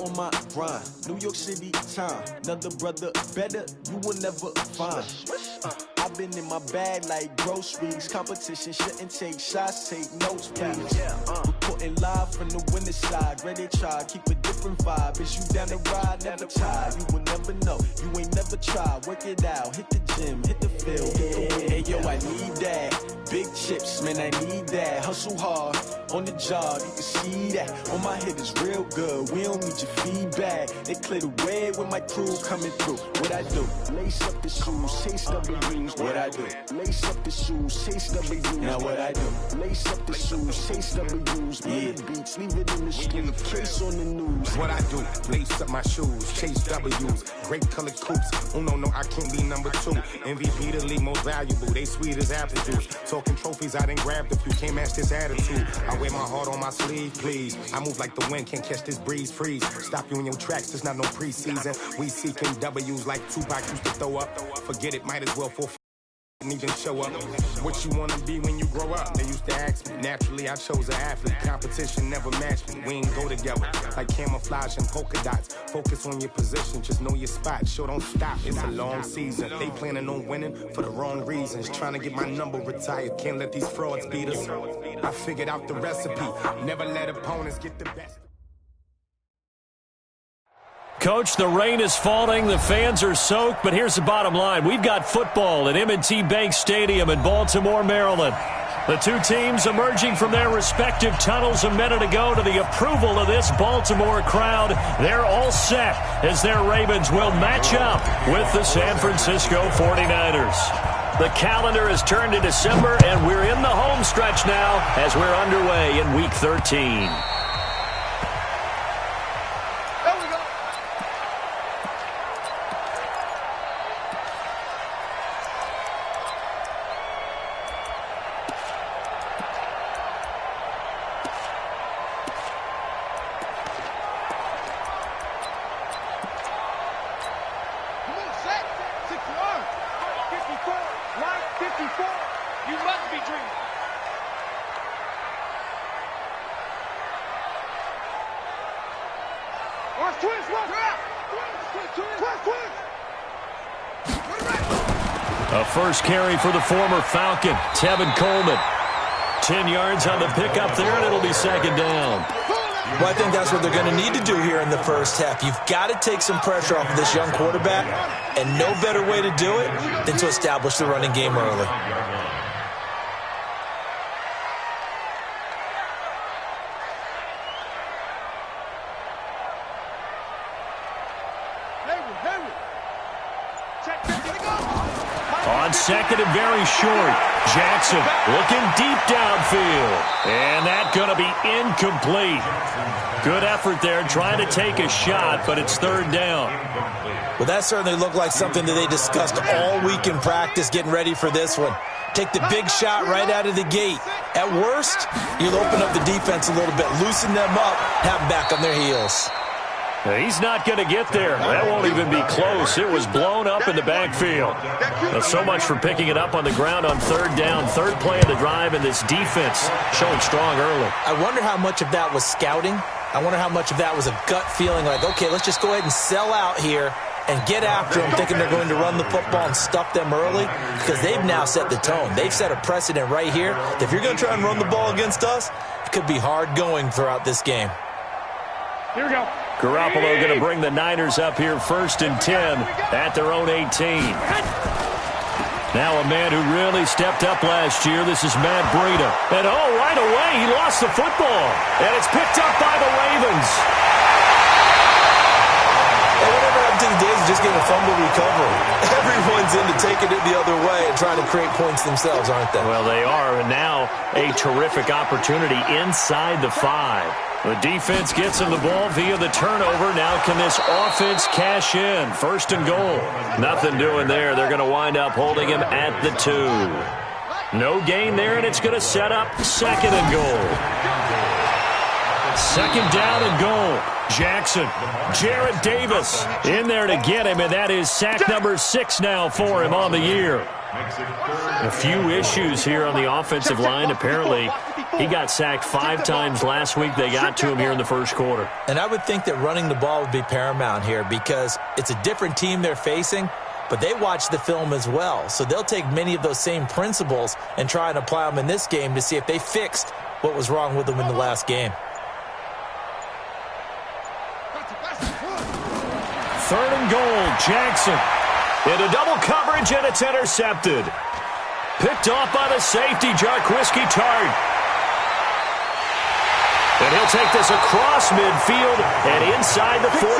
on my grind. New York City time. Another brother better, you will never find. I've been in my bag like groceries. Competition shouldn't take shots, take notes, please. Reporting live from the winter side. Ready to try, keep a different vibe. Is you down the ride, never tired. You will never know, you ain't never tried. Work it out, hit the gym, hit the field, hit the win. Hey yo, I need that. Big chips, man, I need that. Hustle hard, on the job, you can see that. On my hit is real good, we don't need your feedback. They clear the way when my crew coming through. What I do? Lace up the shoes, chase W's. What I do? Lace up the shoes, chase W's. Now what I do? Lace up the shoes, chase W's. Yeah, beats, leave it in the street, case on the news. What I do? Lace up my shoes, chase W's. Great colored coops. Oh no, I can't be number 2. MVP the league most valuable. They sweet as apple juice. Talking trophies, I done grabbed a few. Can't match this attitude. I wear my heart on my sleeve, please. I move like the wind, can't catch this breeze. Freeze. Stop you in your tracks. There's not no preseason. We seeking W's like Tupac used to throw up. Forget it, might as well forfeit. Even show up. What you wanna be when you grow up? They used to ask me. Naturally, I chose an athlete. Competition never matched me. We ain't go together like camouflage and polka dots. Focus on your position, just know your spot. Sure, don't stop. It's a long season. They planning on winning for the wrong reasons. Trying to get my number retired. Can't let these frauds beat us. I figured out the recipe. Never let opponents get the best. Coach, the rain is falling, the fans are soaked, but here's the bottom line. We've got football at M&T Bank Stadium in Baltimore, Maryland. The two teams emerging from their respective tunnels a minute ago to the approval of this Baltimore crowd. They're all set as their Ravens will match up with the San Francisco 49ers. The calendar has turned to December, and we're in the home stretch now as we're underway in Week 13. A first carry for the former Falcon, Tevin Coleman. 10 yards on the pickup there, and it'll be second down. Well, I think that's what they're going to need to do here in the first half. You've got to take some pressure off of this young quarterback, and no better way to do it than to establish the running game early. On second and very short, Jackson looking deep downfield. And that's going to be incomplete. Good effort there trying to take a shot, but it's third down. Well, that certainly looked like something that they discussed all week in practice getting ready for this one. Take the big shot right out of the gate. At worst, you'll open up the defense a little bit, loosen them up, have them back on their heels. He's not going to get there. That won't even be close. It was blown up in the backfield. So much for picking it up on the ground on third down. Third play of the drive, and this defense showing strong early. I wonder how much of that was scouting. I wonder how much of that was a gut feeling like, okay, let's just go ahead and sell out here and get after them, thinking they're going to run the football and stuff them early, because they've now set the tone. They've set a precedent right here. If you're going to try and run the ball against us, it could be hard going throughout this game. Here we go. Garoppolo going to bring the Niners up here first and 10 at their own 18. Now a man who really stepped up last year. This is Matt Breida. And right away he lost the football. And it's picked up by the Ravens. Hey, whatever happened to the days of just getting a fumble recovery? Everyone's into taking it the other way and trying to create points themselves, aren't they? Well, they are. And now a terrific opportunity inside the 5. The defense gets him the ball via the turnover. Now can this offense cash in? First and goal. Nothing doing there. They're going to wind up holding him at the 2. No gain there, and it's going to set up second and goal. Second down and goal. Jackson, Jarrad Davis in there to get him, and that is sack number 6 now for him on the year. A few issues here on the offensive line. Apparently, He got sacked 5 times last week. They got to him here in the first quarter. And I would think that running the ball would be paramount here because it's a different team they're facing, but they watch the film as well. So they'll take many of those same principles and try and apply them in this game to see if they fixed what was wrong with them in the last game. 3rd and goal, Jackson. Into double coverage, and it's intercepted. Picked off by the safety, Jarquiski Tart. And he'll take this across midfield and inside the 45.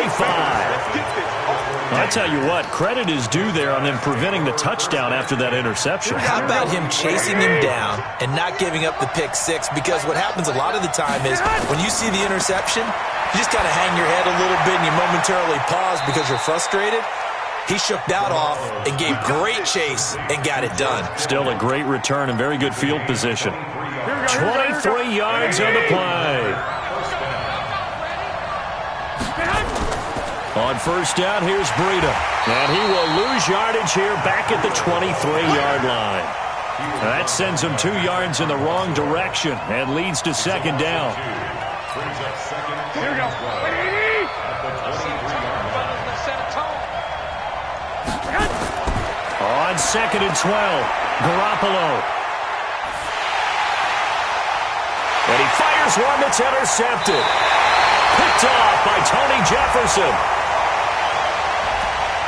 I tell you what, credit is due there on them preventing the touchdown after that interception. How about him chasing him down and not giving up the pick six? Because what happens a lot of the time is when you see the interception, you just kind of hang your head a little bit and you momentarily pause because you're frustrated. He shook that off and gave great chase and got it done. Still a great return and very good field position. 23 yards on the play. On first down, here's Breida. And he will lose yardage here back at the 23-yard line. That sends him 2 yards in the wrong direction and leads to second down. Here we go. On 2nd and 12, Garoppolo. And he fires one that's intercepted. Picked off by Tony Jefferson.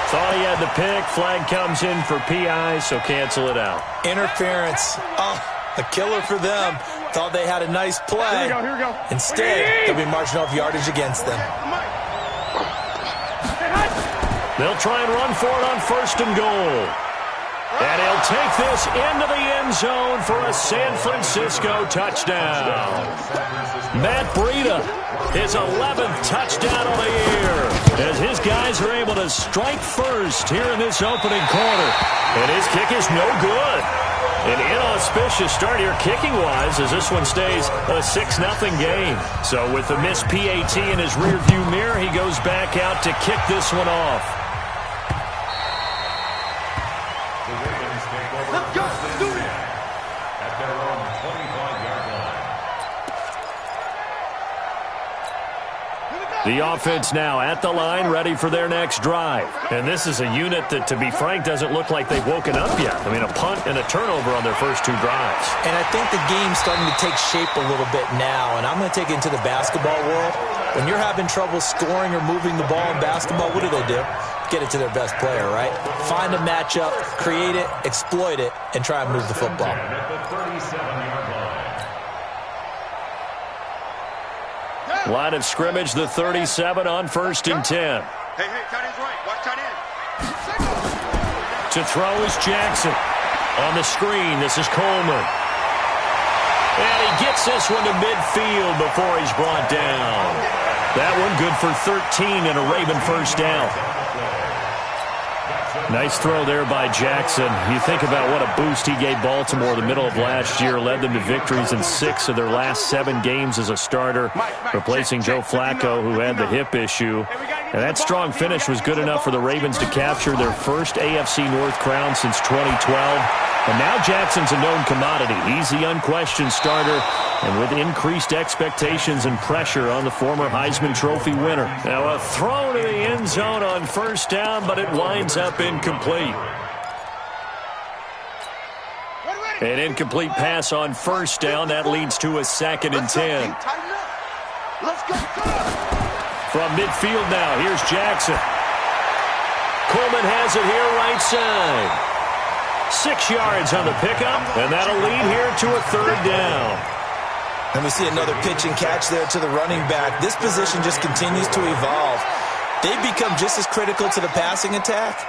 Thought he had the pick. Flag comes in for PI, so cancel it out. Interference. Oh, a killer for them. Thought they had a nice play. Here we go. Instead, they'll be marching off yardage against them. They'll try and run for it on 1st and goal. And he'll take this into the end zone for a San Francisco touchdown. Matt Breida, his 11th touchdown of the year, as his guys are able to strike first here in this opening quarter. And his kick is no good. An inauspicious start here kicking-wise as this one stays a 6-0 game. So with the missed PAT in his rearview mirror, he goes back out to kick this one off. The offense now at the line, ready for their next drive. And this is a unit that, to be frank, doesn't look like they've woken up yet. I mean, a punt and a turnover on their first 2 drives. And I think the game's starting to take shape a little bit now, and I'm going to take it into the basketball world. When you're having trouble scoring or moving the ball in basketball, what do? Get it to their best player, right? Find a matchup, create it, exploit it, and try and move the football. Line of scrimmage, the 37 on 1st and 10. Hey, tight end's right. Watch tight end. To throw is Jackson. On the screen, this is Coleman. And he gets this one to midfield before he's brought down. That one good for 13 and a Raven first down. Nice throw there by Jackson. You think about what a boost he gave Baltimore the middle of last year, led them to victories in 6 of their last 7 games as a starter, replacing Joe Flacco, who had the hip issue. And that strong finish was good enough for the Ravens to capture their first AFC North crown since 2012. And now Jackson's a known commodity. He's the unquestioned starter, and with increased expectations and pressure on the former Heisman Trophy winner. Now a throw to the end zone on first down, but it winds up incomplete. An incomplete pass on first down. That leads to a 2nd and 10. From midfield now, here's Jackson. Coleman has it here right side. 6 yards on the pickup, and that'll lead here to a 3rd down. And we see another pitch and catch there to the running back. This position just continues to evolve. They've become just as critical to the passing attack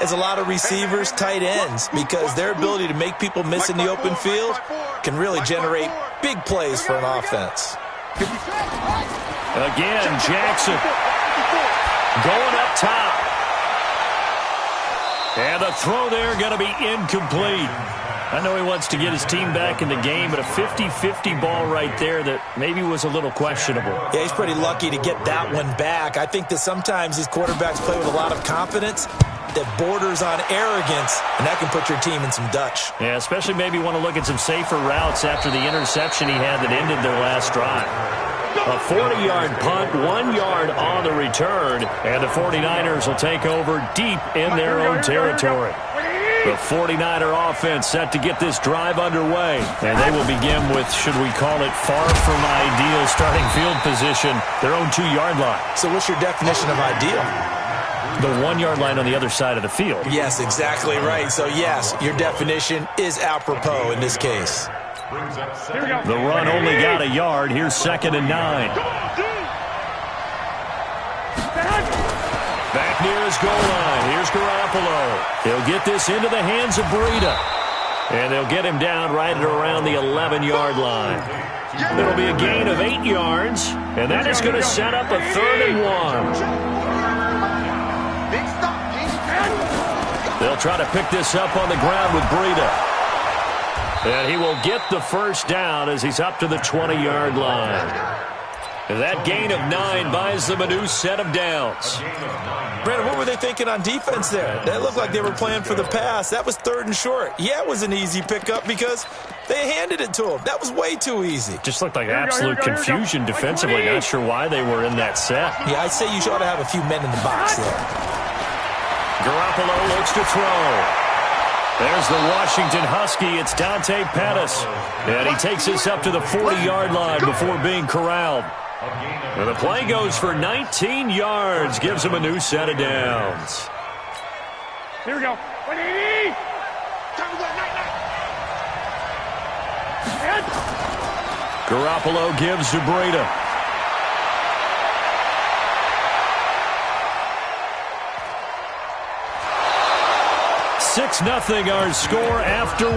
as a lot of receivers, tight ends, because their ability to make people miss in the open field can really generate big plays for an offense. Again, Jackson going up top. And the throw there going to be incomplete. I know he wants to get his team back in the game, but a 50-50 ball right there that maybe was a little questionable. Yeah, he's pretty lucky to get that one back. I think that sometimes these quarterbacks play with a lot of confidence that borders on arrogance, and that can put your team in some Dutch. Yeah, especially maybe want to look at some safer routes after the interception he had that ended their last drive. A 40-yard punt, 1 yard on the return, and the 49ers will take over deep in their own territory. The 49er offense set to get this drive underway, and they will begin with, should we call it, far from ideal starting field position, their own 2-yard line. So what's your definition of ideal? The 1-yard line on the other side of the field. Yes, exactly right. So, yes, your definition is apropos in this case. The run only got a yard. Here's 2nd and 9. Back near his goal line. Here's Garoppolo. He'll get this into the hands of Breida. And they'll get him down right at around the 11-yard line. It'll be a gain of 8 yards, and that is going to set up a 3rd and 1. They'll try to pick this up on the ground with Breida. And he will get the first down as he's up to the 20-yard line. And that gain of 9 buys them a new set of downs. Brandon, what were they thinking on defense there? That looked like they were playing for the pass. That was 3rd and short. Yeah, it was an easy pickup because they handed it to him. That was way too easy. Just looked like absolute confusion defensively. Not sure why they were in that set. Yeah, I'd say you ought to have a few men in the box there. Garoppolo looks to throw. There's the Washington Husky. It's Dante Pettis. And he takes this up to the 40-yard line before being corralled. And the play goes for 19 yards. Gives him a new set of downs. Here we go. 180. Garoppolo gives to Breida. 6-0 our score after 1.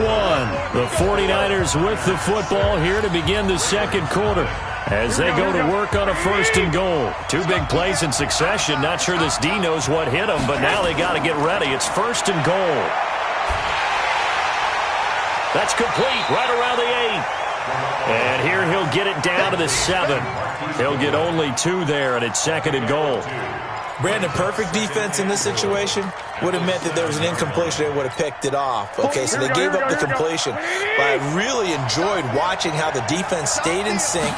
The 49ers with the football here to begin the second quarter as they go to work on a 1st and goal. 2 big plays in succession. Not sure this D knows what hit them, but now they got to get ready. It's 1st and goal. That's complete right around the 8. And here he'll get it down to the 7. He'll get only 2 there, and it's 2nd and goal. Brandon, perfect defense in this situation would have meant that there was an incompletion. They would have picked it off. Okay, so they gave up the completion. But I really enjoyed watching how the defense stayed in sync,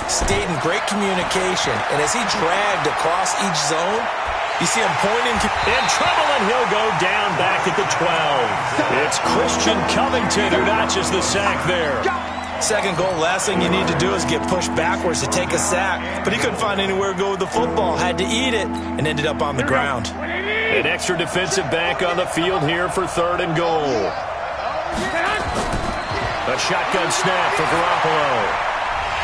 stayed in great communication, and as he dragged across each zone, you see him pointing. In trouble, and he'll go down back at the 12. It's Christian Covington who notches the sack there. 2nd goal, last thing you need to do is get pushed backwards to take a sack. But he couldn't find anywhere to go with the football, had to eat it, and ended up on the ground. An extra defensive back on the field here for 3rd and goal. A shotgun snap for Garoppolo.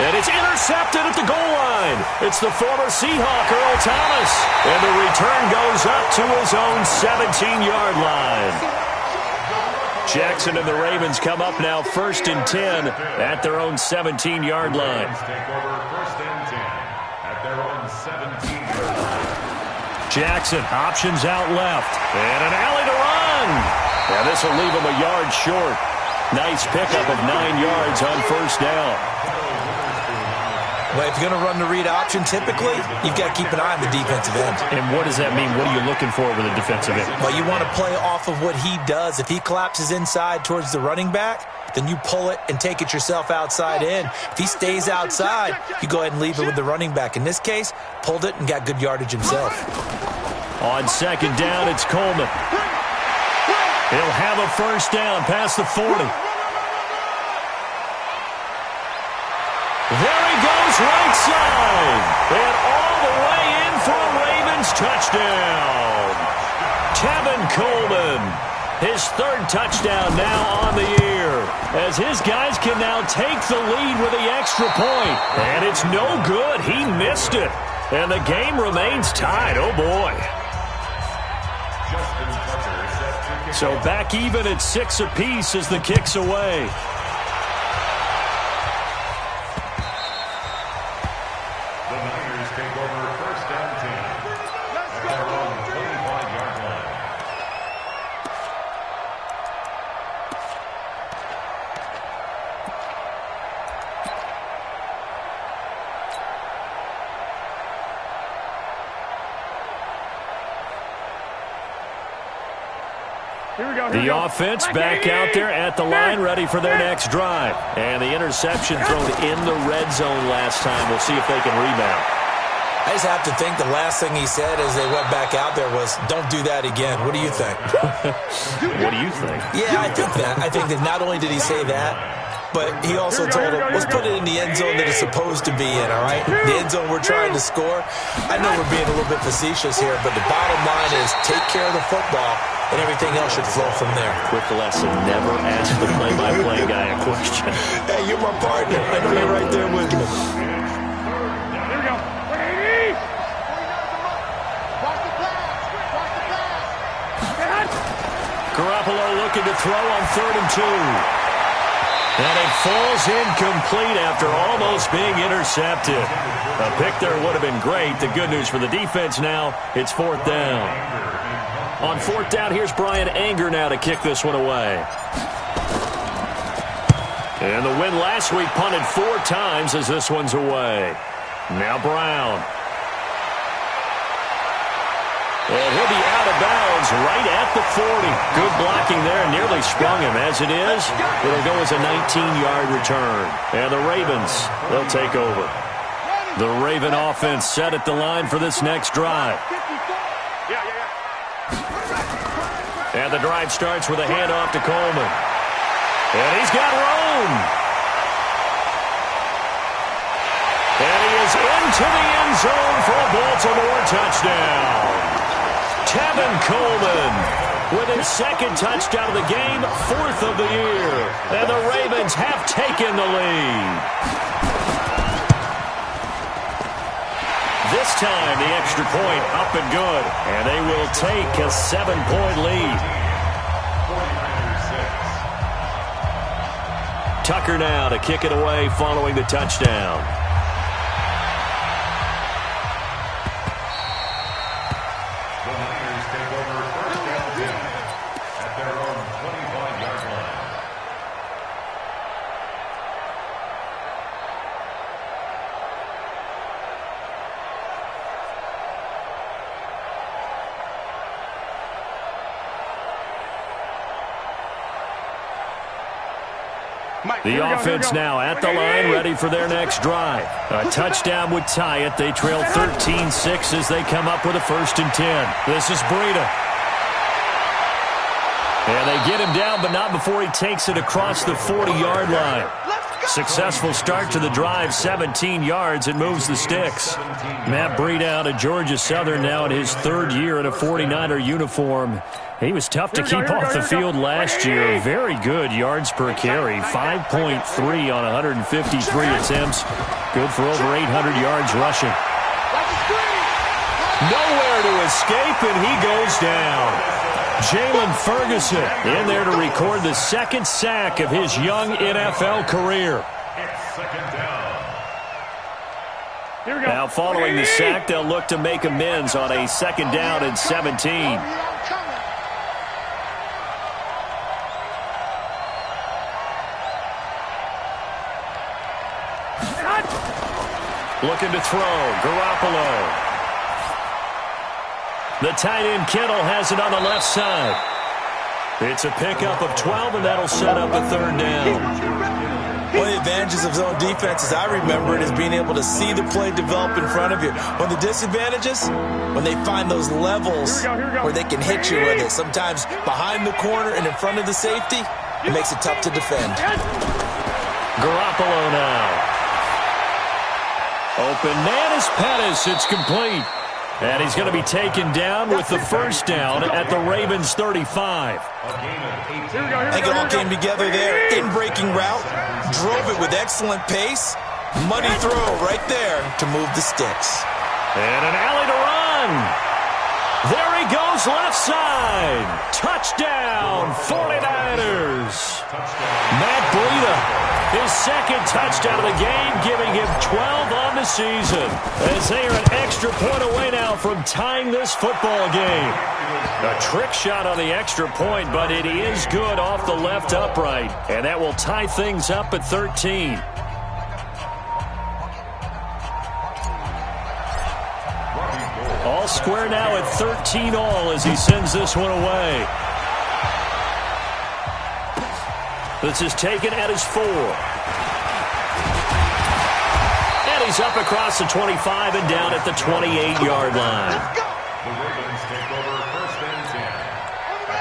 And it's intercepted at the goal line. It's the former Seahawk, Earl Thomas. And the return goes up to his own 17-yard line. Jackson and the Ravens come up now 1st and 10 at their own 17-yard line. Jackson options out left. And an alley to run. Now this will leave him a yard short. Nice pickup of 9 yards on 1st down. Well, if you're going to run the read option, typically, you've got to keep an eye on the defensive end. And what does that mean? What are you looking for with a defensive end? Well, you want to play off of what he does. If he collapses inside towards the running back, then you pull it and take it yourself outside in. If he stays outside, you go ahead and leave it with the running back. In this case, pulled it and got good yardage himself. On 2nd down, it's Coleman. He'll have a 1st down past the 40. There he goes, right side. And all the way in for a Ravens touchdown. Tevin Coleman, his 3rd touchdown now on the year, as his guys can now take the lead with the extra point. And it's no good. He missed it. And the game remains tied. Oh, boy. So back even at 6 apiece as the kick's away. The offense back out there at the line, ready for their next drive. And the interception thrown in the red zone last time. We'll see if they can rebound. I just have to think the last thing he said as they went back out there was, don't do that again. What do you think? What do you think? Yeah, I think that. I think that not only did he say that, but he also told him, let's put it in the end zone that it's supposed to be in, all right? The end zone we're trying to score. I know we're being a little bit facetious here, but the bottom line is take care of the football, and everything else should flow from there. Quick lesson, never ask the play-by-play guy a question. Hey, you're my partner. I know you're right there with me. Here we go. 180. Garoppolo looking to throw on 3rd and 2. And it falls incomplete after almost being intercepted. A pick there would have been great. The good news for the defense now, it's 4th down. On 4th down, here's Brian Anger now to kick this one away. And the win last week punted 4 times as this one's away. Now Brown. And he'll be out of bounds right at the 40. Good blocking there, nearly sprung him. As it is, it'll go as a 19-yard return. And the Ravens, they'll take over. The Raven offense set at the line for this next drive. And the drive starts with a handoff to Coleman. And he's got room. And he is into the end zone for a Baltimore touchdown. Tevin Coleman with his 2nd touchdown of the game, 4th of the year. And the Ravens have taken the lead. This time, the extra point up and good. And they will take a 7-point lead. Tucker now to kick it away following the touchdown. The offense now at the line, ready for their next drive. A touchdown would tie it. They trail 13-6 as they come up with a 1st and 10. This is Breida. And they get him down, but not before he takes it across the 40-yard line. Successful start to the drive, 17 yards, and moves the sticks. Matt Breida out of Georgia Southern now in his 3rd year in a 49er uniform. He was tough to keep off the field last year. Very good yards per carry, 5.3 on 153 attempts. Good for over 800 yards rushing. Nowhere to escape, and he goes down. Jalen Ferguson in there to record the 2nd sack of his young NFL career. Now following the sack, they'll look to make amends on a 2nd down and 17. Looking to throw, Garoppolo. The tight end Kittle has it on the left side. It's a pickup of 12, and that'll set up a 3rd down. One of the advantages of zone defense, as I remember it, is being able to see the play develop in front of you. One of the disadvantages, when they find those levels where they can hit you with it, sometimes behind the corner and in front of the safety, it makes it tough to defend. Garoppolo now. Open man is Pettis. It's complete. And he's going to be taken down with the 1st down at the Ravens 35. I think it all came together there. In-breaking route, drove it with excellent pace. Money throw right there to move the sticks. And an alley to run. There he goes left side. Touchdown, 49ers. Matt Breida. His 2nd touchdown of the game, giving him 12 on the season. As they are an extra point away now from tying this football game. A trick shot on the extra point, but it is good off the left upright. And that will tie things up at 13. All square now at 13 all as he sends this one away. This is taken at his 4. And he's up across the 25 and down at the 28-yard line.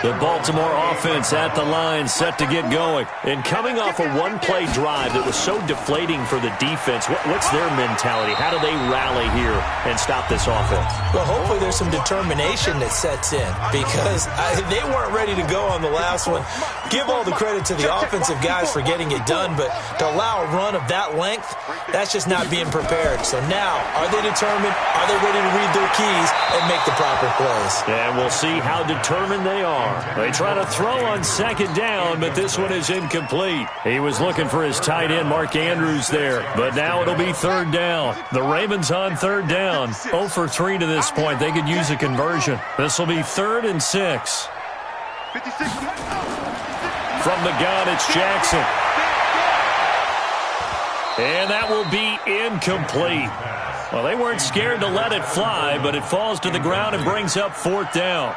The Baltimore offense at the line, set to get going. And coming off a one-play drive that was so deflating for the defense, what's their mentality? How do they rally here and stop this offense? Well, hopefully there's some determination that sets in because they weren't ready to go on the last one. Give all the credit to the offensive guys for getting it done, but to allow a run of that length, that's just not being prepared. So now, are they determined? Are they ready to read their keys and make the proper plays? And we'll see how determined they are. They try to throw on second down, but this one is incomplete. He was looking for his tight end, Mark Andrews, there. But now it'll be third down. The Ravens on third down. 0 for 3 to this point. They could use a conversion. This will be 3rd and 6. From the gun, it's Jackson. And that will be incomplete. Well, they weren't scared to let it fly, but it falls to the ground and brings up 4th down.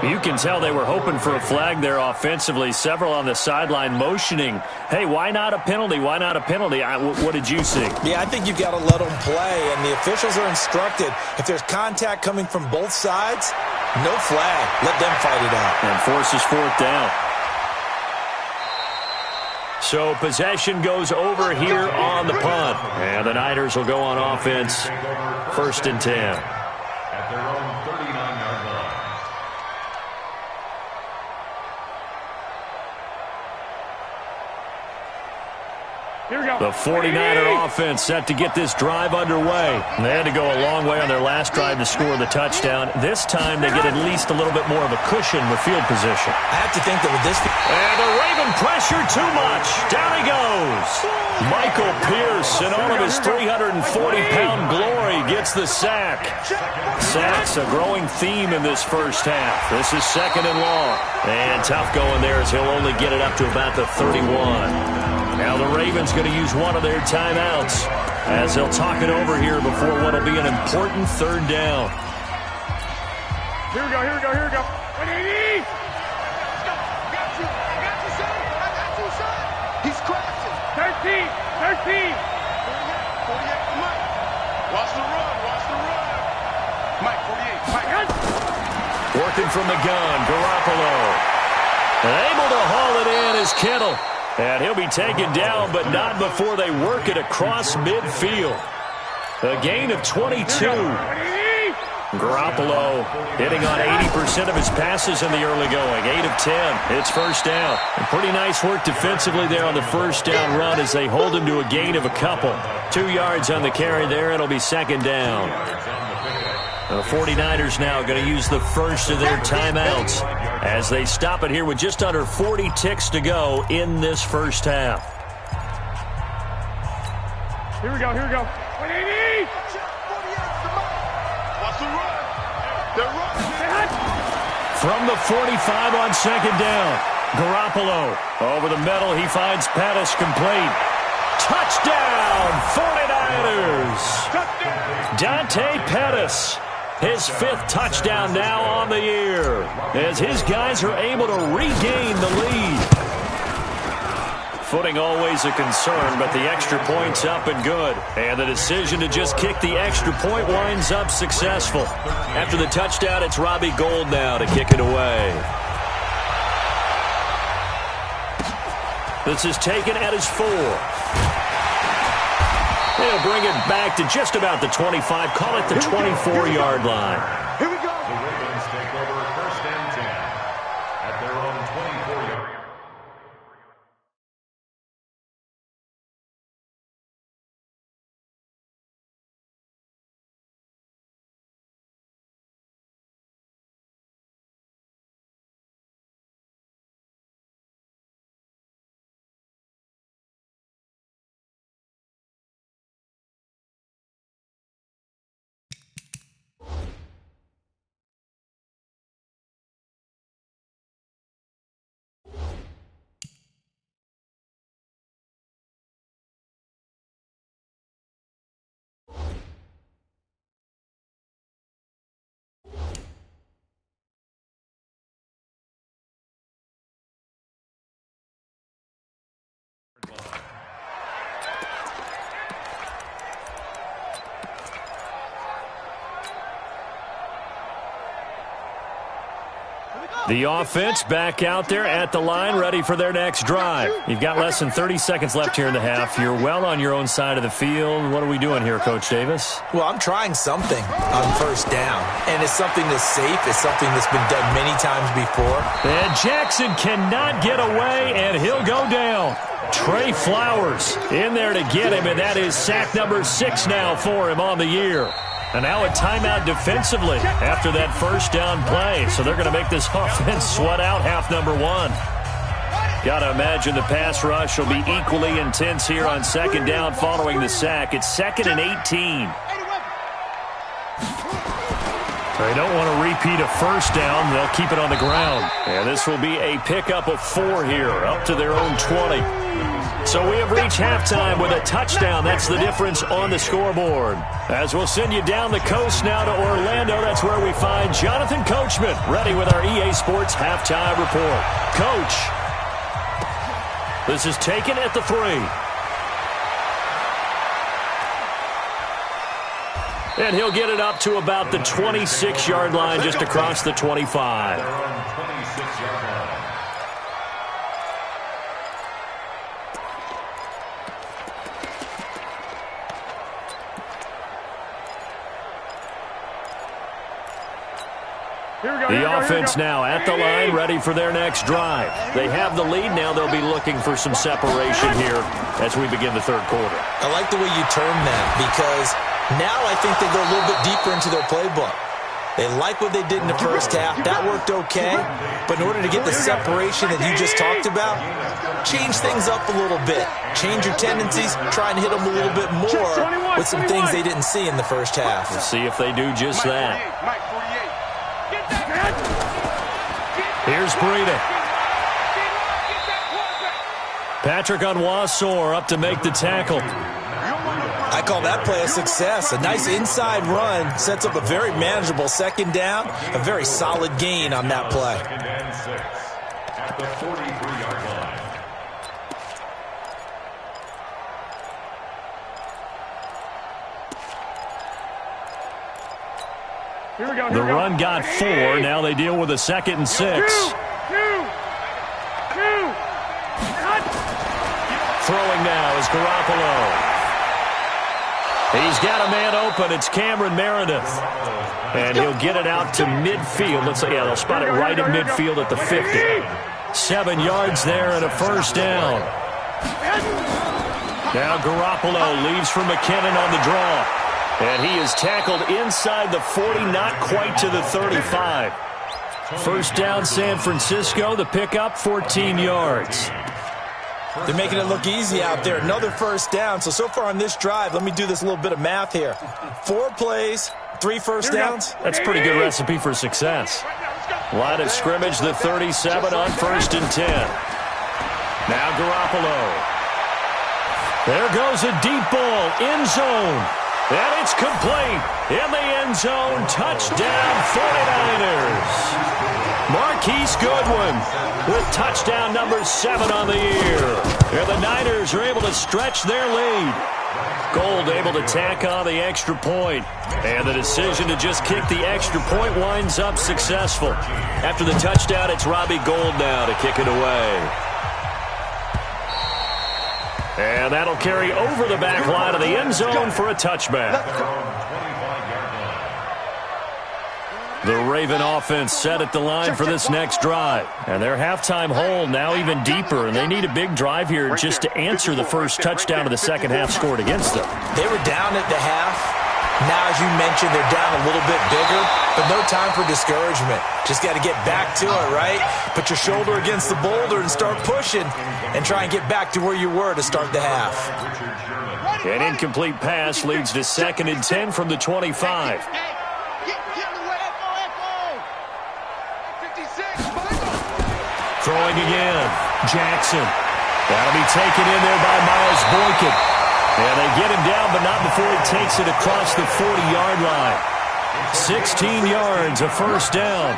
You can tell they were hoping for a flag there offensively. Several on the sideline motioning, hey, why not a penalty? Why not a penalty? What did you see? Yeah, I think you've got to let them play, and the officials are instructed. If there's contact coming from both sides, no flag. Let them fight it out. And forces 4th down. So possession goes over here on the punt. And the Niners will go on offense. 1st and 10. At their own 39-yard line. Here we go. The 49er offense set to get this drive underway. They had to go a long way on their last drive to score the touchdown. This time they get at least a little bit more of a cushion with field position. I have to think that with this... And the Raven pressure too much. Down he goes. Michael Pierce in all of his 340-pound glory gets the sack. Sacks a growing theme in this first half. This is 2nd and long. And tough going there as he'll only get it up to about the 31. Now the Ravens going to use one of their timeouts as they'll talk it over here before what will be an important 3rd down. Here we go, here we go, here we go. 180! He's crashing. 13, 13. 48, Mike. Watch the run, watch the run. Mike, 48, Mike. Working from the gun, Garoppolo. And able to haul it in is Kittle. And he'll be taken down, but not before they work it across midfield. A gain of 22. Garoppolo hitting on 80% of his passes in the early going. 8 of 10. It's 1st down. And pretty nice work defensively there on the 1st down run as they hold him to a gain of a couple. 2 yards on the carry there. It'll be 2nd down. The 49ers now going to use the first of their timeouts as they stop it here with just under 40 ticks to go in this first half. Here we go, here we go. 180! Watch the run. They're running. From the 45 on 2nd down. Garoppolo over the middle. He finds Pettis complete. Touchdown, 49ers. Dante Pettis. His 5th touchdown now on the year as his guys are able to regain the lead. Footing always a concern, but the extra point's up and good. And the decision to just kick the extra point winds up successful. After the touchdown, it's Robbie Gould now to kick it away. This is taken at his 4. They'll bring it back to just about the 25. Call it the 24-yard line. Here we go. The Ravens take over 1st and 10 at their own 24-yard line. The offense back out there at the line, ready for their next drive. You've got less than 30 seconds left here in the half. You're well on your own side of the field. What are we doing here, Coach Davis? Well, I'm trying something on first down, and it's something that's safe. It's something that's been done many times before. And Jackson cannot get away, and he'll go down. Trey Flowers in there to get him, and that is sack number 6 now for him on the year. And now a timeout defensively after that first down play. So they're going to make this offense sweat out half number 1. Got to imagine the pass rush will be equally intense here on second down following the sack. It's 2nd and 18. They don't want to repeat a first down. They'll keep it on the ground. And this will be a pickup of 4 here, up to their own 20. So we have reached halftime with a touchdown. That's the difference on the scoreboard. As we'll send you down the coast now to Orlando, that's where we find Jonathan Coachman, ready with our EA Sports Halftime Report. Coach, this is taken at the 3. And he'll get it up to about the 26-yard line, just across the 25. The offense now at the line, ready for their next drive. They have the lead. Now they'll be looking for some separation here as we begin the third quarter. I like the way you term that, because now I think they go a little bit deeper into their playbook. They like what they did in the first half. That worked okay. But in order to get the separation that you just talked about, change things up a little bit. Change your tendencies. Try and hit them a little bit more with some things they didn't see in the first half. We'll see if they do just that. Here's Breida. Patrick Onwuasor up to make the tackle. I call that play a success. A nice inside run sets up a very manageable second down. A very solid gain on that play. At the 43-yard line. The run got 4. Now they deal with a 2nd and 6. Throwing now is Garoppolo. He's got a man open. It's Cameron Meredith. And he'll get it out to midfield. Let's say, yeah, they'll spot it right at midfield at the 50. 7 yards there and a first down. Now Garoppolo leaves for McKinnon on the draw. And he is tackled inside the 40, not quite to the 35. First down, San Francisco. The pickup, 14 yards. They're making it look easy out there. Another first down. So far on this drive, let me do this little bit of math here. 4 plays, 3 first downs. That's a pretty good recipe for success. Line of scrimmage, the 37 on 1st and 10. Now Garoppolo. There goes a deep ball, end zone. And it's complete. In the end zone, touchdown 49ers. Marquise Goodwin with touchdown number 7 on the year. And the Niners are able to stretch their lead. Gold able to tack on the extra point. And the decision to just kick the extra point winds up successful. After the touchdown, it's Robbie Gould now to kick it away. And that'll carry over the back line of the end zone for a touchback. The Raven offense set at the line for this next drive. And their halftime hole now even deeper, and they need a big drive here just to answer the first touchdown of the second half scored against them. They were down at the half. Now, as you mentioned, they're down a little bit bigger, but no time for discouragement. Just got to get back to it, right? Put your shoulder against the boulder and start pushing and try and get back to where you were to start the half. An incomplete pass leads to 2nd and 10 from the 25. Throwing again. Jackson. That'll be taken in there by Miles Boykin. And they get him down, but not before he takes it across the 40-yard line. 16 yards, a first down.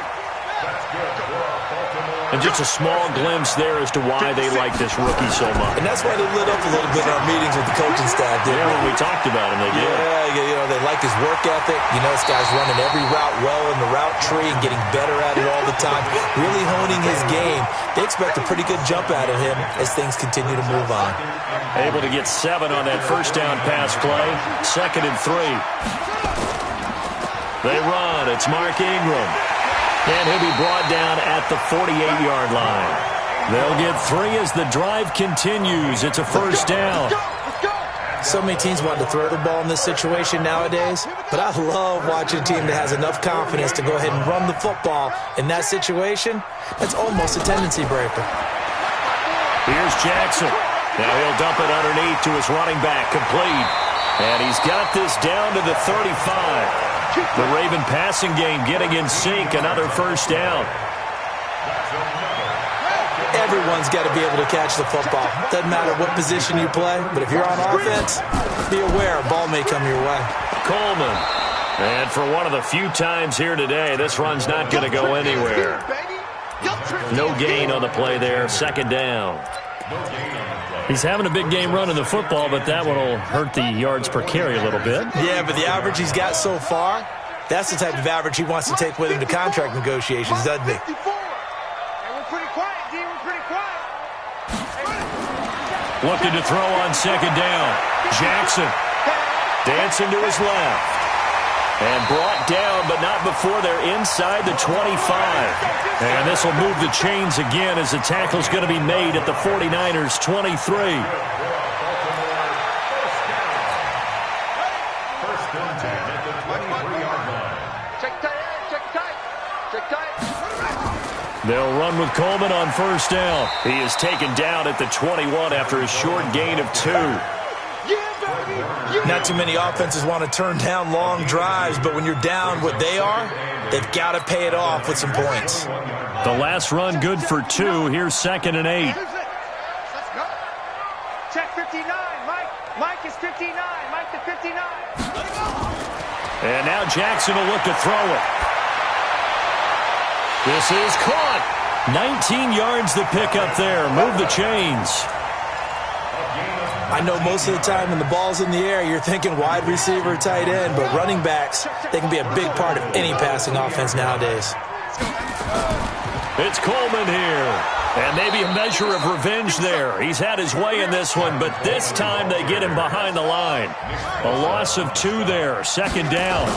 That's good for Baltimore. And just a small glimpse there as to why they like this rookie so much. And that's why they lit up a little bit in our meetings with the coaching staff. Yeah, when we talked about him, they did. Yeah, they like his work ethic. You know, this guy's running every route well in the route tree and getting better at it all the time, really honing his game. They expect a pretty good jump out of him as things continue to move on. Able to get 7 on that first down pass play. 2nd and 3. They run. It's Mark Ingram. And he'll be brought down at the 48-yard line. They'll get 3 as the drive continues. It's a first down. So many teams want to throw the ball in this situation nowadays, but I love watching a team that has enough confidence to go ahead and run the football in that situation. That's almost a tendency breaker. Here's Jackson. Now he'll dump it underneath to his running back, complete. And he's got this down to the 35. The Raven passing game getting in sync, another first down. Everyone's got to be able to catch the football. Doesn't matter what position you play, but if you're on offense, be aware a ball may come your way. Coleman. And for one of the few times here today, this run's not going to go anywhere. No gain on the play there, 2nd down. He's having a big game running the football, but that one will hurt the yards per carry a little bit. Yeah, but the average he's got so far, that's the type of average he wants to take with him to contract negotiations, doesn't he? Looking to throw on 2nd down. Jackson dancing to his left. And brought down, but not before they're inside the 25. And this will move the chains again as the tackle's going to be made at the 49ers' 23. First and 10 at the 23-yard line. Check tight. They'll run with Coleman on first down. He is taken down at the 21 after a short gain of 2. Not too many offenses want to turn down long drives, but when you're down what they are, they've got to pay it off with some points. The last run good for 2. Here's 2nd and 8. Let's go. Check 59. Mike is 59. Mike to 59. And now Jackson will look to throw it. This is caught. 19 yards the pick up there. Move the chains. I know most of the time when the ball's in the air, you're thinking wide receiver, tight end, but running backs, they can be a big part of any passing offense nowadays. It's Coleman here. And maybe a measure of revenge there. He's had his way in this one, but this time they get him behind the line. A loss of 2 there. 2nd down.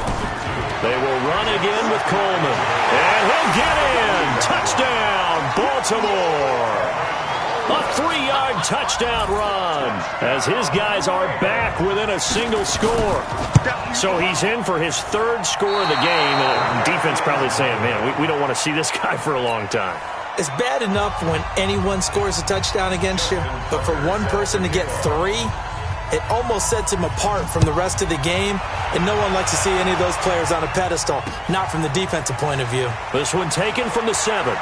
They will run again with Coleman. And he'll get in. Touchdown, Baltimore. A 3-yard touchdown run as his guys are back within a single score. So he's in for his 3rd score of the game. And the defense probably saying, man, we don't want to see this guy for a long time. It's bad enough when anyone scores a touchdown against you, but for one person to get 3, it almost sets him apart from the rest of the game, and no one likes to see any of those players on a pedestal, not from the defensive point of view. This one taken from the 7.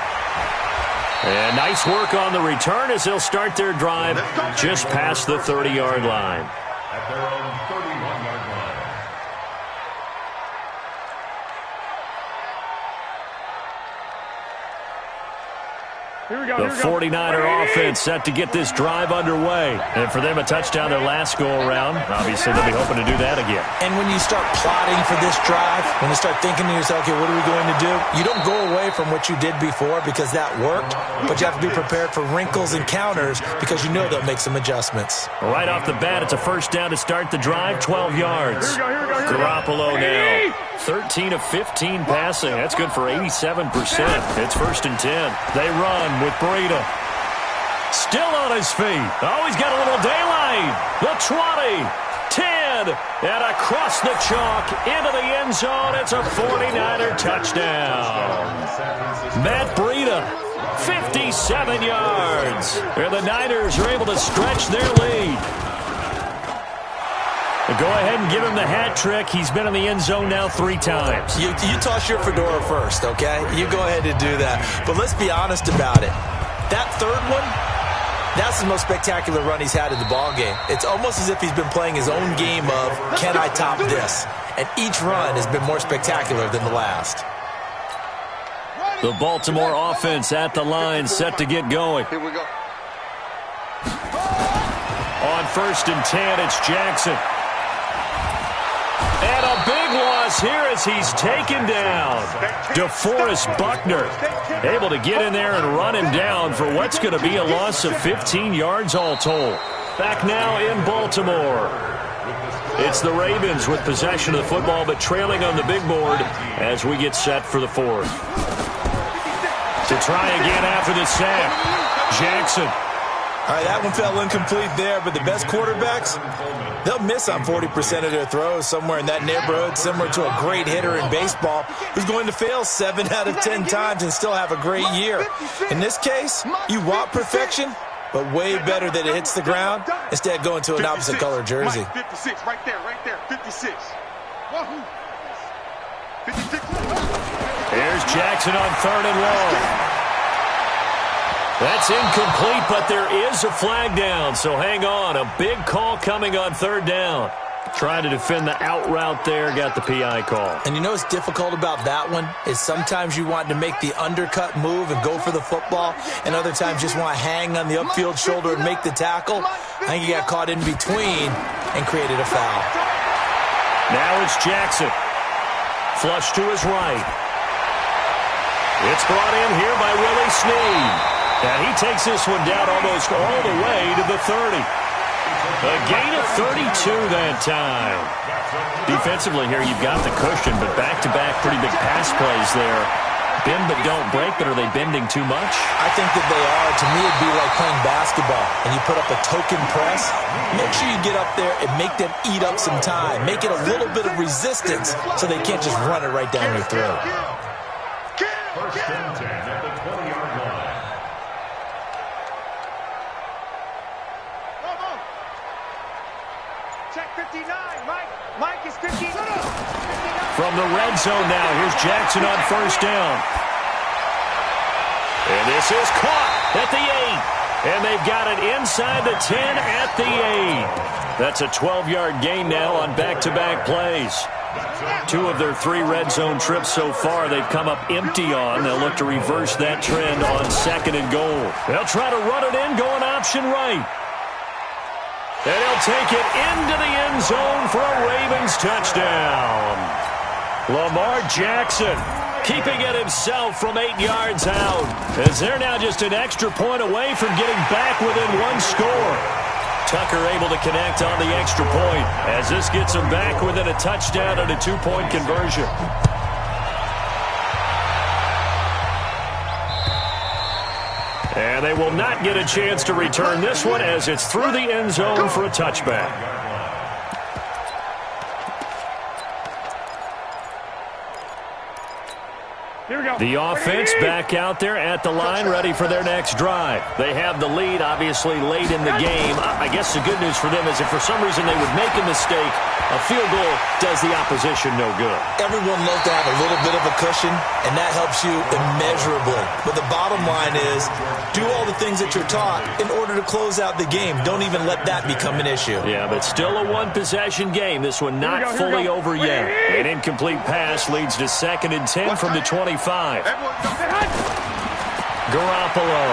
And nice work on the return as they'll start their drive just past the 30-yard line. At their own 31-yard line. The 49er offense set to get this drive underway. And for them, a touchdown their last go-around. Obviously, they'll be hoping to do that again. And when you start plotting for this drive, when you start thinking to yourself, okay, what are we going to do? You don't go away from what you did before because that worked, but you have to be prepared for wrinkles and counters because you know they'll make some adjustments. Right off the bat, it's a first down to start the drive, 12 yards. Garoppolo now, 13 of 15 passing. That's good for 87%. It's 1st and 10. They run with Breida. Still on his feet. Oh, he's got a little daylight. The 20, 10, and across the chalk into the end zone. It's a 49er touchdown. Matt Breida, 57 yards. And the Niners are able to stretch their lead. Go ahead and give him the hat trick. He's been in the end zone now 3 times. You toss your fedora first, okay? You go ahead and do that. But let's be honest about it. That 3rd one, that's the most spectacular run he's had in the ballgame. It's almost as if he's been playing his own game of, can I top this? And each run has been more spectacular than the last. The Baltimore offense at the line, set to get going. Here we go. On 1st and 10, it's Jackson. And a big loss here as he's taken down. DeForest Buckner able to get in there and run him down for what's going to be a loss of 15 yards all told. Back now in Baltimore. It's the Ravens with possession of the football, but trailing on the big board as we get set for the 4th. To try again after the sack, Jackson. All right, that one fell incomplete there, but the best quarterbacks, they'll miss on 40% of their throws, somewhere in that neighborhood, similar to a great hitter in baseball who's going to fail 7 out of 10 times and still have a great year. In this case, you want perfection, but way better that it hits the ground instead of going to an opposite color jersey. 56, right there, 56. 56. Here's Jackson on 3rd and long. That's incomplete, but there is a flag down, so hang on. A big call coming on 3rd down. Trying to defend the out route there, got the PI call. And you know what's difficult about that one is sometimes you want to make the undercut move and go for the football, and other times just want to hang on the upfield shoulder and make the tackle. I think he got caught in between and created a foul. Now it's Jackson. Flush to his right. It's brought in here by Willie Snead. And he takes this one down almost all the way to the 30. A gain of 32 that time. Defensively here, you've got the cushion, but back-to-back pretty big pass plays there. Bend but don't break, but are they bending too much? I think that they are. To me, it'd be like playing basketball, and you put up a token press. Make sure you get up there and make them eat up some time. Make it a little bit of resistance so they can't just run it right down your throat. 1st and 10 at the 20-yard line. Check 59, Mike is 59. From the red zone now, here's Jackson on 1st down. And this is caught at the 8. And they've got it inside the 10 at the 8. That's a 12-yard gain now on back-to-back plays. 2 of their 3 red zone trips so far they've come up empty on. They'll look to reverse that trend on 2nd and goal. They'll try to run it in, going option right. And he'll take it into the end zone for a Ravens touchdown. Lamar Jackson keeping it himself from 8 yards out, as they're now just an extra point away from getting back within 1 score. Tucker able to connect on the extra point as this gets him back within a touchdown and a 2-point conversion. And they will not get a chance to return this one as it's through the end zone for a touchback. Here we go. The offense back out there at the line, ready for their next drive. They have the lead, obviously, late in the game. I guess the good news for them is if for some reason they would make a mistake, a field goal does the opposition no good. Everyone loves to have a little bit of a cushion, and that helps you immeasurably. But the bottom line is, do all the things that you're taught in order to close out the game. Don't even let that become an issue. Yeah, but still a one-possession game. This one not fully over yet. An incomplete pass leads to 2nd and 10 from the 25. Garoppolo.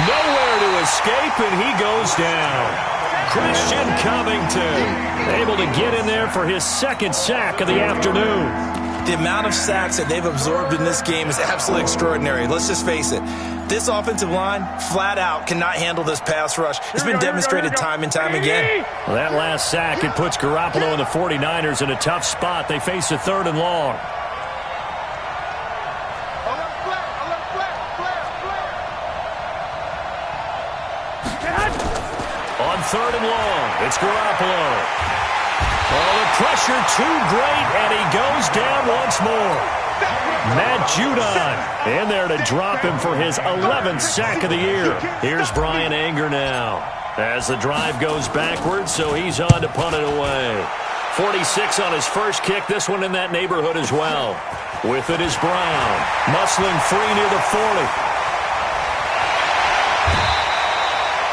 Nowhere to escape, and he goes down. Christian Covington able to get in there for his 2nd sack of the afternoon. The amount of sacks that they've absorbed in this game is absolutely extraordinary. Let's just face it. This offensive line, flat out, cannot handle this pass rush. It's been demonstrated time and time again. Well, that last sack, it puts Garoppolo and the 49ers in a tough spot. They face a 3rd and long. On 3rd and long, it's Garoppolo. Oh, the pressure too great, and he goes down once more. Matt Judon in there to drop him for his 11th sack of the year. Here's Brian Anger now as the drive goes backwards, so he's on to punt it away. 46 on his first kick, this one in that neighborhood as well. With it is Brown, muscling free near the 40.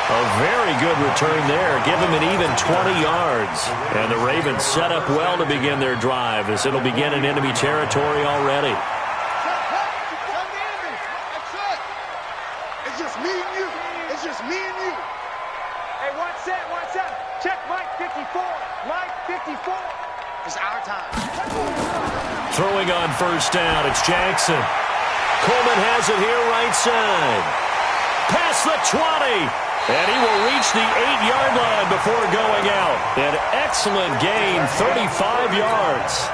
A very good return there. Give him an even 20 yards. And the Ravens set up well to begin their drive as it'll begin in enemy territory already. just me and you. Hey, one set. Check Mike 54. Mike 54. It's our time. Throwing on first down, it's Jackson. Coleman has it here right side. Past the 20. And he will reach the 8-yard line before going out. An excellent gain, 35 yards.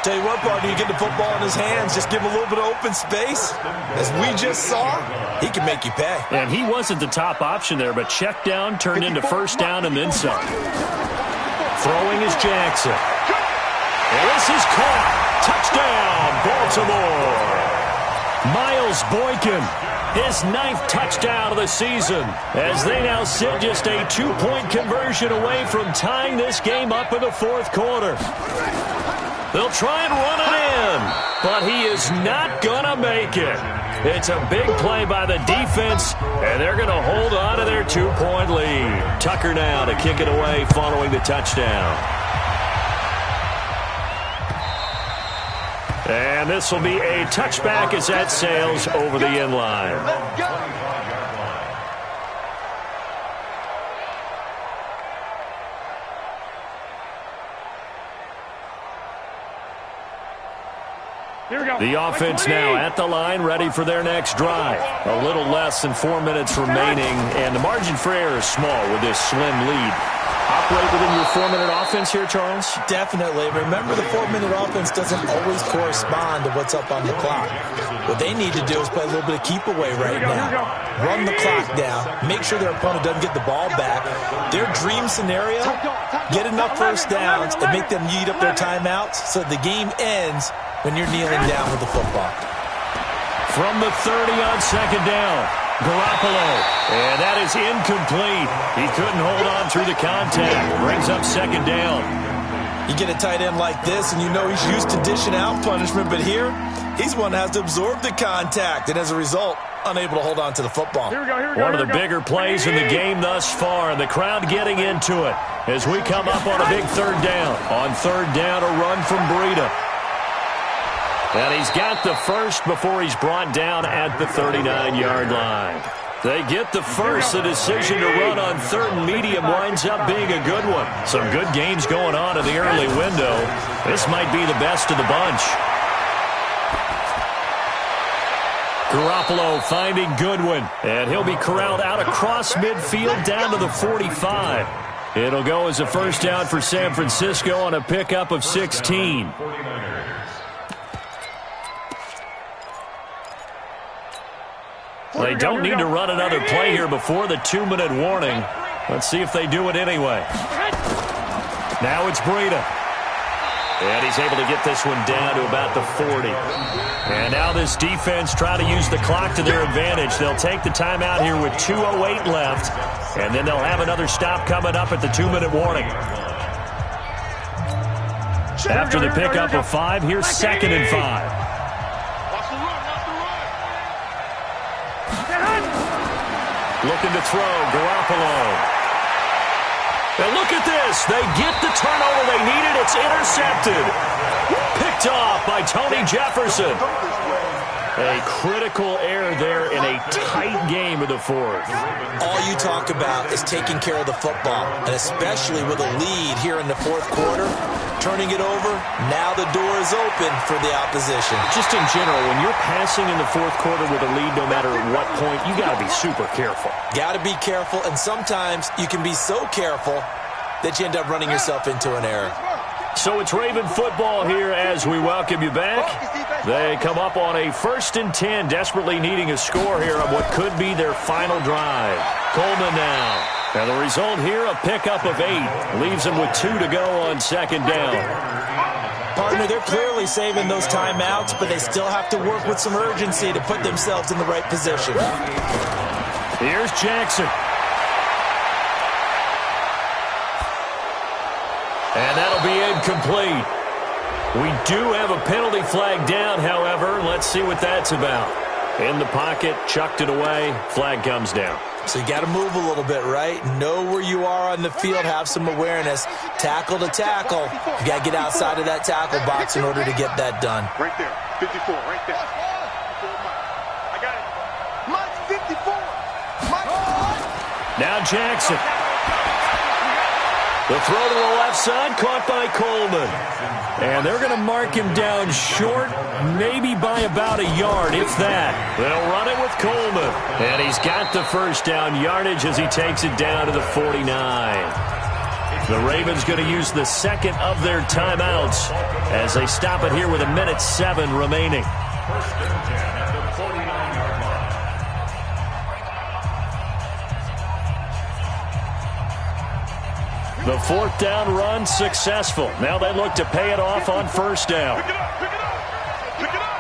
Tell you what, partner, you get the football in his hands, just give him a little bit of open space. As we just saw, he can make you pay. And he wasn't the top option there, but check down turned into first down and then some. Throwing is Jackson. And this is caught. Touchdown, Baltimore. Miles Boykin, his 9th touchdown of the season, as they now sit just a 2-point conversion away from tying this game up in the 4th quarter. They'll try and run it in, but he is not going to make it. It's a big play by the defense, and they're going to hold on to their 2-point lead. Tucker now to kick it away following the touchdown. And this will be a touchback as that sails over the end line. Here we go. The offense now at the line, ready for their next drive. A little less than 4 minutes remaining, and the margin for error is small with this slim lead. Operate within your 4-minute offense here, Charles? Definitely. Remember, the 4-minute offense doesn't always correspond to what's up on the clock. What they need to do is play a little bit of keep away right now. Run the clock down. Make sure their opponent doesn't get the ball back. Their dream scenario, get enough first downs and make them eat up their timeouts so the game ends when you're kneeling down with the football. From the 30 on second down, Garoppolo. And that is incomplete. He couldn't hold on through the contact. Brings up second down. You get a tight end like this, and you know he's used to dishing out punishment, but here, he's one that has to absorb the contact, and as a result, unable to hold on to the football. One of the bigger plays in the game thus far, and the crowd getting into it as we come up on a big third down. On third down, a run from Breida. And he's got the first before he's brought down at the 39-yard line. They get the first. The decision to run on third and medium winds up being a good one. Some good games going on in the early window. This might be the best of the bunch. Garoppolo finding Goodwin. And he'll be corralled out across midfield down to the 45. It'll go as a first down for San Francisco on a pickup of 16. They don't need to run another play here before the 2-minute warning. Let's see if they do it anyway. Now it's Breida. And he's able to get this one down to about the 40. And now this defense trying to use the clock to their advantage. They'll take the timeout here with 2:08 left. And then they'll have another stop coming up at the 2-minute warning. After the pickup of 5, here's 2nd and 5. Looking to throw, Garoppolo. And look at this. They get the turnover they needed. It's intercepted. Picked off by Tony Jefferson. A critical error there in a tight game of the 4th. All you talk about is taking care of the football, and especially with a lead here in the 4th quarter, turning it over, now the door is open for the opposition. Just in general, when you're passing in the 4th quarter with a lead, no matter at what point, you got to be super careful. Got to be careful, and sometimes you can be so careful that you end up running yourself into an error. So it's Raven football here as we welcome you back. They come up on a 1st and 10, desperately needing a score here on what could be their final drive. Coleman now. And the result here, a pickup of 8. Leaves them with 2 to go on second down. Partner, they're clearly saving those timeouts, but they still have to work with some urgency to put themselves in the right position. Here's Jackson. And that'll be incomplete. We do have a penalty flag down, however. Let's see what that's about. In the pocket, chucked it away, flag comes down. So you got to move a little bit, right? Know where you are on the field, have some awareness. Tackle to tackle. You got to get outside of that tackle box in order to get that done. Right there, 54, right there. I got it. Mike 54. Mike. Now Jackson. The throw to the left side, caught by Coleman. And they're going to mark him down short, maybe by about a yard, if that. They'll run it with Coleman. And he's got the first down yardage as he takes it down to the 49. The Ravens going to use the second of their timeouts as they stop it here with 1:07 remaining. First and 10 at the 49-yard line. The fourth down run successful. Now they look to pay it off on first down. Pick it up, pick it up, pick it up.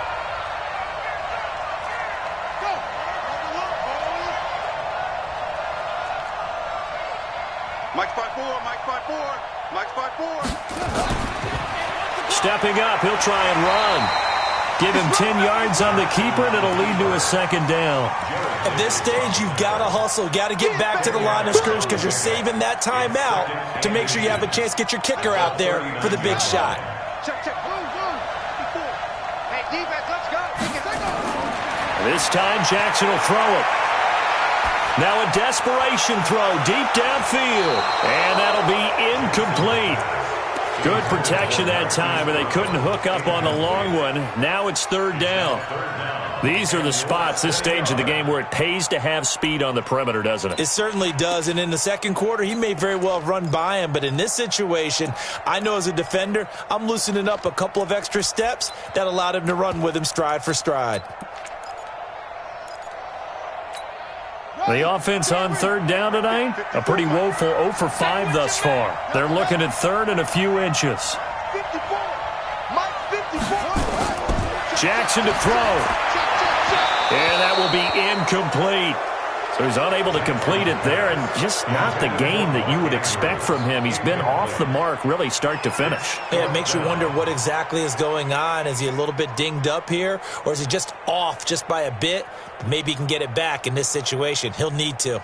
Go. Mike's 5-4, Mike's 5-4, Mike's 5-4. Stepping up, he'll try and run. Give him 10 yards on the keeper, and it'll lead to a second down. At this stage, you've got to hustle. Got to get back to the line of scrimmage because you're saving that timeout to make sure you have a chance to get your kicker out there for the big shot. Check, check. Move, move. Hey, defense, let's go. This time, Jackson will throw it. Now a desperation throw deep downfield, and that'll be incomplete. Good protection that time, and they couldn't hook up on the long one. Now it's third down. These are the spots, this stage of the game, where it pays to have speed on the perimeter, doesn't it? It certainly does, and in the second quarter, he may very well have run by him, but in this situation, I know as a defender, I'm loosening up a couple of extra steps that allowed him to run with him stride for stride. The offense on third down tonight, a pretty woeful 0 for 5 thus far. They're looking at third and a few inches. 54. Mike 54. Jackson to throw. And that will be incomplete. So he's unable to complete it there, and just not the game that you would expect from him. He's been off the mark really start to finish. Yeah, it makes you wonder what exactly is going on. Is he a little bit dinged up here, or is he just off just by a bit? Maybe he can get it back in this situation. He'll need to.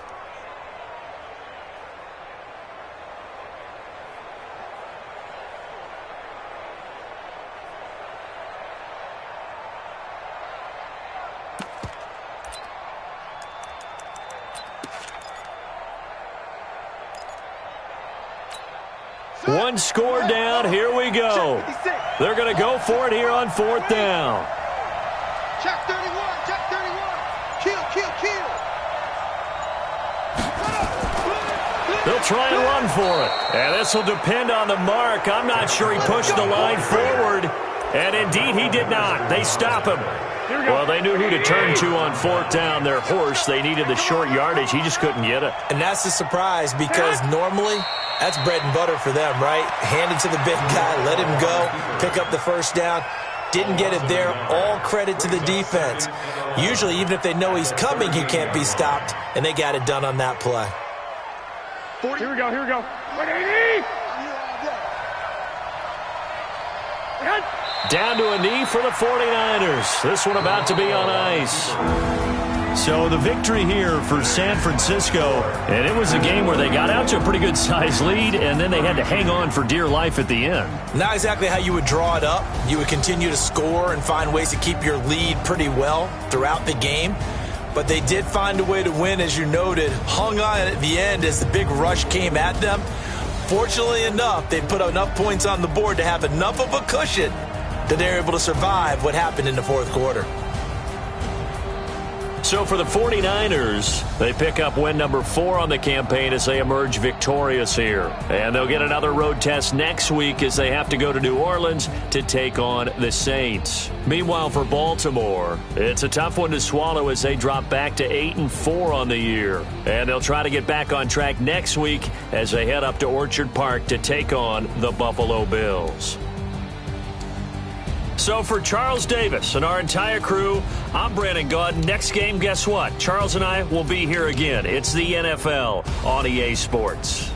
One score down. Here we go. They're going to go for it here on fourth down. Check 31. Check 31. Kill, kill, kill. They'll try and run for it. And this will depend on the mark. I'm not sure he pushed the line forward. And indeed, he did not. They stop him. Well, they knew who to turn to on fourth down. Their horse, they needed the short yardage. He just couldn't get it. And that's a surprise because normally that's bread and butter for them, right? Hand it to the big guy, let him go, pick up the first down. Didn't get it there. All credit to the defense. Usually, even if they know he's coming, he can't be stopped, and they got it done on that play. Here we go, here we go. 180. Down to a knee for the 49ers. This one about to be on ice. So the victory here for San Francisco, and it was a game where they got out to a pretty good size lead, and then they had to hang on for dear life at the end. Not exactly how you would draw it up. You would continue to score and find ways to keep your lead pretty well throughout the game. But they did find a way to win, as you noted. Hung on at the end as the big rush came at them. Fortunately enough, they put enough points on the board to have enough of a cushion that they're able to survive what happened in the fourth quarter. So for the 49ers, they pick up win number 4 on the campaign as they emerge victorious here. And they'll get another road test next week as they have to go to New Orleans to take on the Saints. Meanwhile, for Baltimore, it's a tough one to swallow as they drop back to 8-4 on the year. And they'll try to get back on track next week as they head up to Orchard Park to take on the Buffalo Bills. So for Charles Davis and our entire crew, I'm Brandon Gaudin. Next game, guess what? Charles and I will be here again. It's the NFL on EA Sports.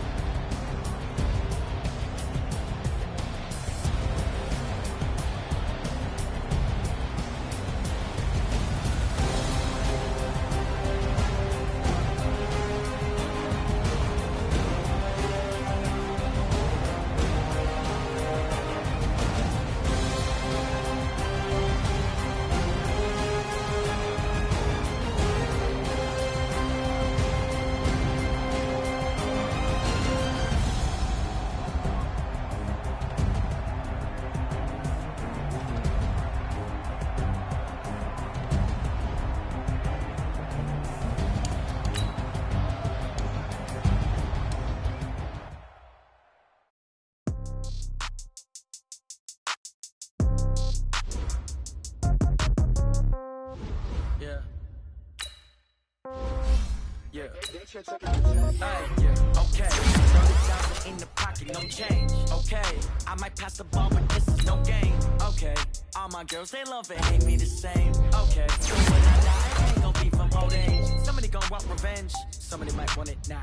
Okay. 30,000 in the pocket, no change. Okay, I might pass the ball, but this is no game. Okay, all my girls, they love it, hate me the same. Okay, so when I die, I ain't gon' be from old age. Somebody gon' want revenge, somebody might want it now.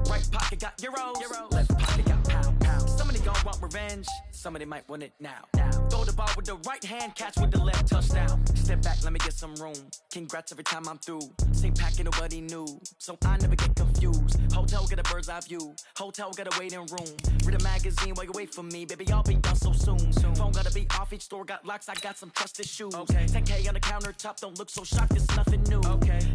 Right pocket got euros, left pocket got pound. Somebody gon' want revenge, somebody might want it now. Throw the ball with the right hand, catch with the left, touchdown. Step back, let me get some room. Congrats every time I'm through. Same packet, nobody knew, so I never get confused. Hotel get a bird's eye view, hotel got a waiting room. Read a magazine while you wait for me, baby, I'll be done so soon. Phone gotta be off, each store got locks, I got some trusted shoes. 10K on the countertop, don't look so shocked, it's nothing new.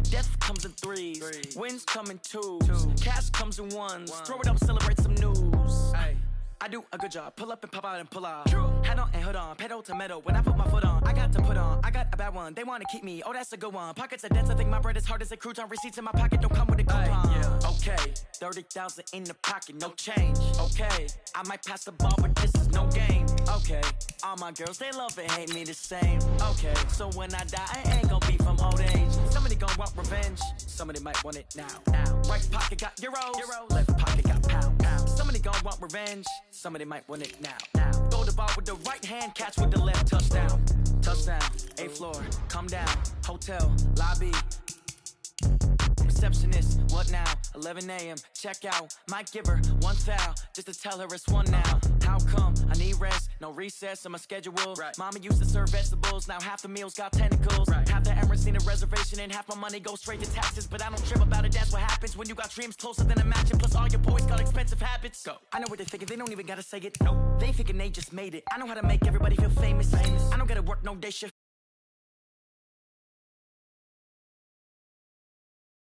Death comes in threes, wins come in twos, cash comes in ones. Throw it up, celebrate some news. I do a good job, pull up and pop out and pull out. Head on and hood on, pedal to metal. When I put my foot on, I got to put on. I got a bad one, they wanna keep me, oh that's a good one. Pockets are dense, I think my bread is hard as a crouton. Receipts in my pocket, don't come with a coupon. Okay, 30,000 in the pocket, no change. Okay, I might pass the ball, but this is no game. Okay, all my girls, they love it, hate me the same. Okay, so when I die, I ain't gon' be from old age. Somebody gon' want revenge, somebody might want it now. Right pocket got euros, left pocket got pound. Somebody gon' want revenge, somebody might want it now. Throw the ball with the right hand, catch with the left, touchdown. Touchdown, 8th floor, come down, hotel, lobby. Receptionist, what now? 11 a.m., check out. Might give her one foul, just to tell her it's one now. How come? I need rest, no recess in my schedule. Mama used to serve vegetables, now half the meals got tentacles. Half the Emirates need a reservation and half my money goes straight to taxes. But I don't trip about it, that's what happens when you got dreams closer than a mansion. Plus all your boys got expensive habits. Go. I know what they're thinking, they don't even gotta say it. Nope. They thinking they just made it. I know how to make everybody feel famous. I don't gotta work no day shift.